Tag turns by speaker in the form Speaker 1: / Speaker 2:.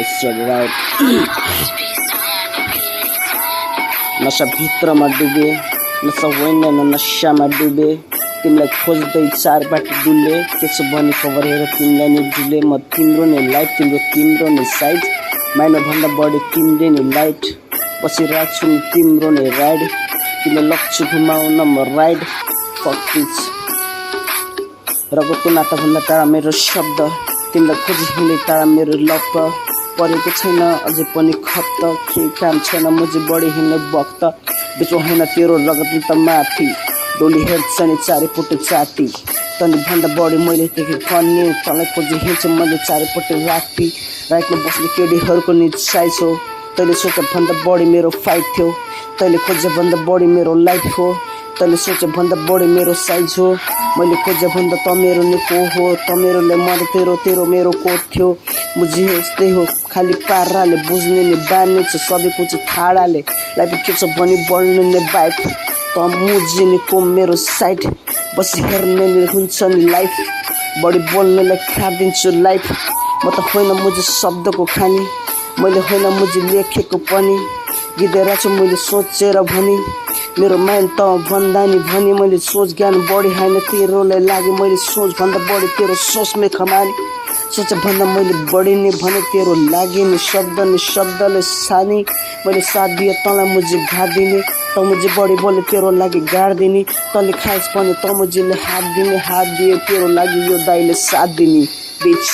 Speaker 1: let's check it out. नशा भित्रमा डुबे नशा होइन नशामा डुबे तिमीलाई खोज्दै चार बाटो डुले त्यसो भने खबर हेर तिमीलाई नि डुले म तिम्रो नै लाइट तिम्रो नै साइड माइनो भन्दा बढी तिमीले नै लाइट बसिरहेको छु तिम्रो नै राइड तिमीले लक्ष्य घुमाउन म राइड फक्टिज रगतको नाता भन्दा टाढा मेरो शब्द तिमीलाई खोजी हिँड्ने टाढा मेरो लप परेको छैन अझै पनि खप्त के काम छैन मुझे बढी हिँड्ने वक्त बेचो होइन तेरो रगत त माथि डोली हेर्छ नि चारैपट्टि चाटी तनी भन्दा बढी मैले देखेँ कन्ने तँलाई खोजी हिँड्छु मैले चारैपट्टि राति राइटमा बस्ने केटीहरूको नि साइज हो तैँले सोच भन्दा बढी मेरो फाइट थियो तैँले खोजे भन्दा बढी मेरो लाइफ हो तैँले सोच भन्दा बढी मेरो साइज हो मैले खोजे भन्दा त मेरो निको हो त मेरोले म तेरो मेरो कोट थियो मुझे यस्तै हो खाली पाराले बुझ्ने नि बान्ने छ सबै कुछ ठाडाले लाइफ के छ भनी बढ्ने नि बाइक त मुझे नि को मेरो साइड बस हेर्ने नि हुन्छ नि लाइफ बढी बोल्नेलाई खादिन्छु लाइफ म त होइन मुझे शब्दको खानी मैले होइन मुझे लेखेको पनि गिँदेर छु मैले सोचेर भनी मेरो माइन्ड त भन्दा नि भनी मैले सोच ज्ञान बढी होइन तेरोलाई लाग्यो मैले सोच भन्दा बढी तेरो सोचमै खमानी सोच भन्दा मैले बढी नै भने तेरो लागि नि शब्दले सानी मैले साथ दिए तँलाई मुझे घादिने त मुझे बढी बोले तेरो लागि गाड्दिने तँले खाइस भने त मुझेले हात दिए तेरो लागि यो दाइले साथ दिने बिच